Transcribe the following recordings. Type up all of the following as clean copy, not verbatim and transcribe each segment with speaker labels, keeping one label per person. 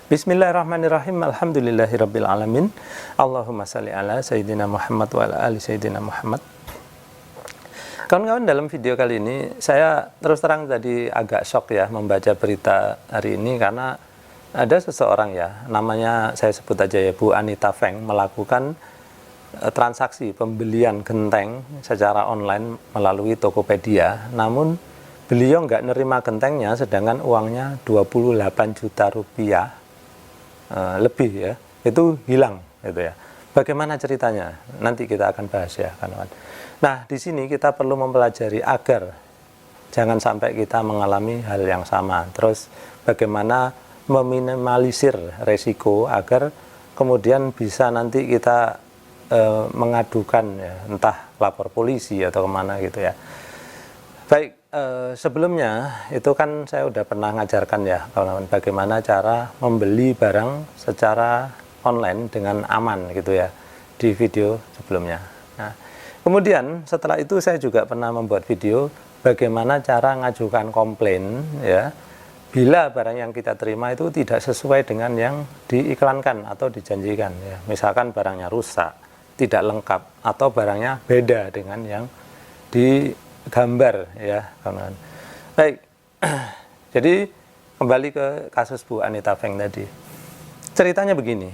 Speaker 1: Bismillahirrahmanirrahim. Alhamdulillahirabbil alamin. Allahumma shalli ala sayyidina Muhammad wa ala ali sayyidina Muhammad. Kawan-kawan, dalam video kali ini saya terus terang tadi agak shock ya membaca berita hari ini, karena ada seseorang ya, namanya saya sebut aja ya, Bu Anita Feng, melakukan transaksi pembelian genteng secara online melalui Tokopedia. Namun beliau nggak nerima gentengnya, sedangkan uangnya 28 juta rupiah lebih ya, itu hilang gitu ya. Bagaimana ceritanya? Nanti kita akan bahas ya, kawan-kawan. Nah, di sini kita perlu mempelajari agar jangan sampai kita mengalami hal yang sama. Terus bagaimana meminimalisir resiko agar kemudian bisa nanti kita mengadukan ya, entah lapor polisi atau kemana gitu ya. Baik, sebelumnya itu kan saya udah pernah ngajarkan ya kawan-kawan, bagaimana cara membeli barang secara online dengan aman gitu ya, di video sebelumnya. Nah, kemudian setelah itu saya juga pernah membuat video bagaimana cara ngajukan komplain ya, bila barang yang kita terima itu tidak sesuai dengan yang diiklankan atau dijanjikan ya. Misalkan barangnya rusak, tidak lengkap, atau barangnya beda dengan yang digambar ya, kawan-kawan. Baik, jadi kembali ke kasus Bu Anita Feng tadi. Ceritanya begini,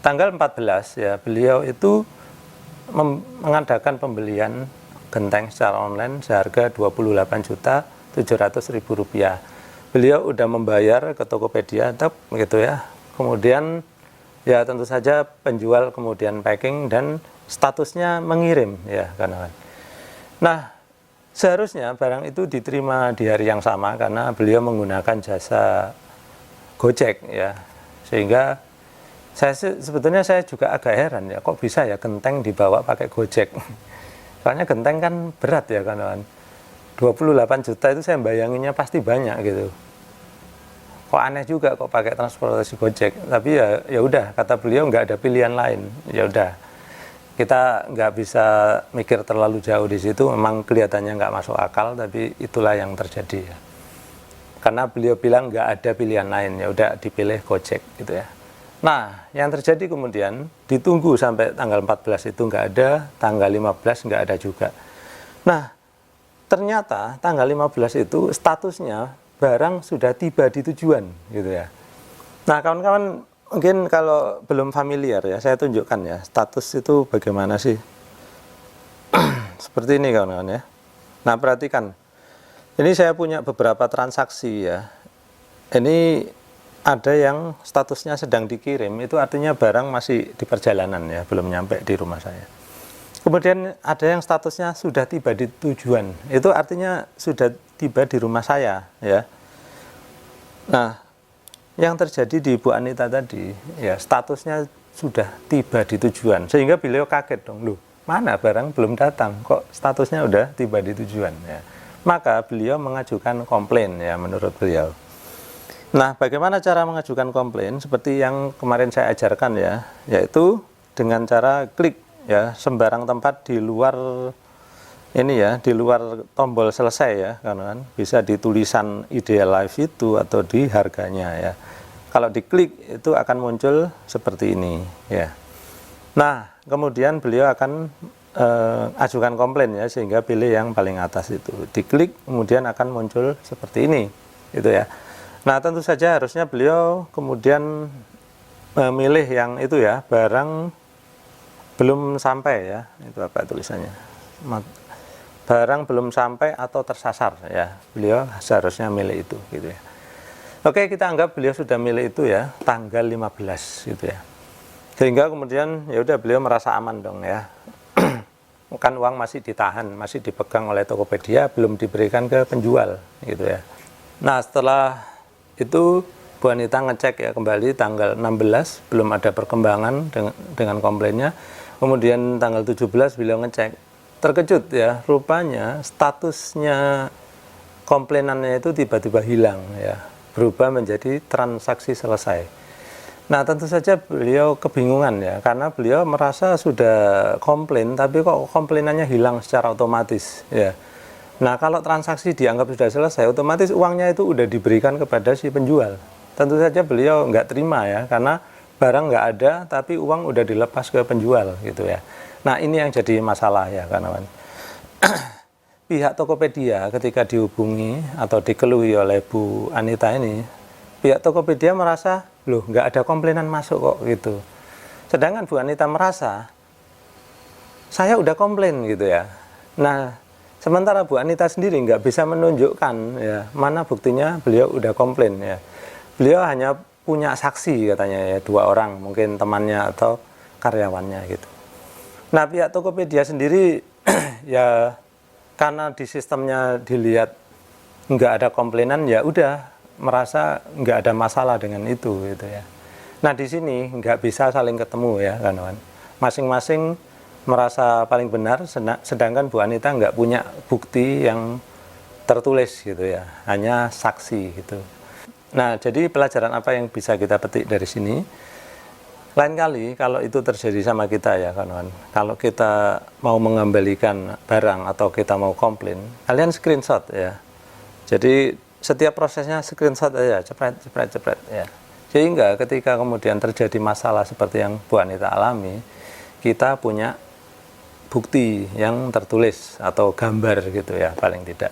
Speaker 1: tanggal 14 ya, beliau itu mengadakan pembelian genteng secara online seharga 28.700.000 rupiah. Beliau udah membayar ke Tokopedia, gitu ya. Kemudian ya tentu saja penjual kemudian packing dan statusnya mengirim ya, kawan-kawan. Nah, seharusnya barang itu diterima di hari yang sama karena beliau menggunakan jasa Gojek ya. Sehingga sebetulnya saya juga agak heran ya, kok bisa ya genteng dibawa pakai Gojek. Soalnya genteng kan berat ya, kawan-kawan. 28 juta itu saya bayanginnya pasti banyak gitu. Kok aneh juga kok pakai transportasi Gojek. Tapi ya udah, kata beliau nggak ada pilihan lain. Ya udah, kita nggak bisa mikir terlalu jauh di situ. Memang kelihatannya nggak masuk akal, tapi itulah yang terjadi ya. Karena beliau bilang nggak ada pilihan lain, ya udah dipilih Gojek gitu ya. Nah, yang terjadi kemudian ditunggu sampai tanggal 14 itu nggak ada, tanggal 15 nggak ada juga. Nah, ternyata tanggal 15 itu statusnya barang sudah tiba di tujuan gitu ya. Nah, kawan-kawan mungkin kalau belum familiar ya, saya tunjukkan ya status itu bagaimana sih. Seperti ini kawan-kawan ya. Nah, perhatikan. Ini saya punya beberapa transaksi ya. Ini ada yang statusnya sedang dikirim, itu artinya barang masih di perjalanan ya, belum nyampe di rumah saya. Kemudian ada yang statusnya sudah tiba di tujuan, itu artinya sudah tiba di rumah saya ya. Nah, yang terjadi di Bu Anita tadi ya, statusnya sudah tiba di tujuan, sehingga beliau kaget dong, loh mana barang belum datang kok statusnya udah tiba di tujuan ya. Maka beliau mengajukan komplain ya, menurut beliau. Nah, bagaimana cara mengajukan komplain? Seperti yang kemarin saya ajarkan ya, yaitu dengan cara klik ya sembarang tempat di luar ini ya, di luar tombol selesai ya, kan bisa di tulisan Ideal Life itu atau di harganya ya. Kalau diklik itu akan muncul seperti ini ya. Nah, kemudian beliau akan ajukan komplain ya, sehingga pilih yang paling atas itu. Diklik kemudian akan muncul seperti ini gitu ya. Nah, tentu saja harusnya beliau kemudian memilih yang itu ya, barang belum sampai ya, itu apa tulisannya, barang belum sampai atau tersasar ya, beliau seharusnya milih itu gitu ya. Oke, kita anggap beliau sudah milih itu ya, tanggal 15 gitu ya, sehingga kemudian ya udah beliau merasa aman dong ya. Kan uang masih ditahan, masih dipegang oleh Tokopedia, belum diberikan ke penjual gitu ya. Nah, setelah itu Bu Anita ngecek ya kembali tanggal 16, belum ada perkembangan dengan komplainnya. Kemudian tanggal 17 beliau ngecek, terkejut ya, rupanya statusnya komplainannya itu tiba-tiba hilang ya, berubah menjadi transaksi selesai. Nah, tentu saja beliau kebingungan ya, karena beliau merasa sudah komplain, tapi kok komplainannya hilang secara otomatis ya. Nah, kalau transaksi dianggap sudah selesai, otomatis uangnya itu udah diberikan kepada si penjual. tentu saja beliau nggak terima ya, karena barang nggak ada tapi uang udah dilepas ke penjual gitu ya. Nah ini yang jadi masalah ya kawan. Pihak Tokopedia ketika dihubungi atau dikeluhi oleh Bu Anita ini, pihak Tokopedia merasa loh nggak ada komplainan masuk kok gitu. Sedangkan Bu Anita merasa saya udah komplain gitu ya. Nah, sementara Bu Anita sendiri nggak bisa menunjukkan ya mana buktinya beliau udah komplain ya. Beliau hanya punya saksi katanya ya, 2 orang, mungkin temannya atau karyawannya gitu. Nah, pihak Tokopedia sendiri ya karena di sistemnya dilihat nggak ada komplainan, ya udah merasa nggak ada masalah dengan itu gitu ya. Nah, di sini nggak bisa saling ketemu ya kawan. Masing-masing merasa paling benar, sedangkan Bu Anita nggak punya bukti yang tertulis gitu ya, hanya saksi gitu. Nah, jadi pelajaran apa yang bisa kita petik dari sini? Lain kali kalau itu terjadi sama kita ya kawan, kalau kita mau mengembalikan barang atau kita mau komplain, kalian screenshot ya. Jadi setiap prosesnya screenshot aja, cepret ya. Sehingga ketika kemudian terjadi masalah seperti yang Bu Anita alami, kita punya bukti yang tertulis atau gambar gitu ya paling tidak.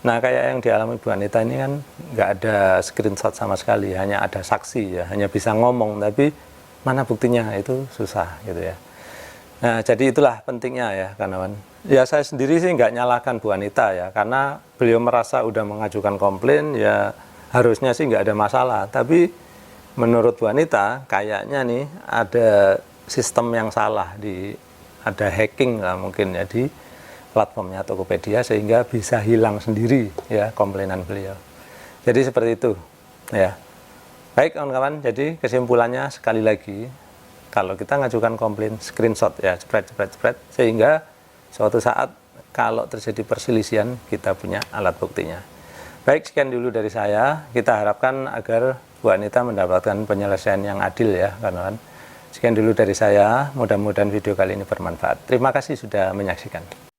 Speaker 1: Nah kayak yang dialami Bu Anita ini kan nggak ada screenshot sama sekali, hanya ada saksi ya, hanya bisa ngomong tapi mana buktinya itu susah gitu ya. Nah jadi itulah pentingnya ya kawan. Ya saya sendiri sih nggak nyalahkan Bu Anita ya, karena beliau merasa udah mengajukan komplain ya harusnya sih nggak ada masalah. Tapi menurut Bu Anita kayaknya nih ada sistem yang salah, ada hacking lah mungkin ya di platformnya Tokopedia sehingga bisa hilang sendiri ya komplainan beliau. Jadi seperti itu ya. Baik kawan-kawan, jadi kesimpulannya sekali lagi, kalau kita ngajukan komplain screenshot ya, cepret sehingga suatu saat kalau terjadi perselisihan kita punya alat buktinya. Baik, sekian dulu dari saya. Kita harapkan agar Bu Anita mendapatkan penyelesaian yang adil ya kawan-kawan. Sekian dulu dari saya, mudah-mudahan video kali ini bermanfaat. Terima kasih sudah menyaksikan.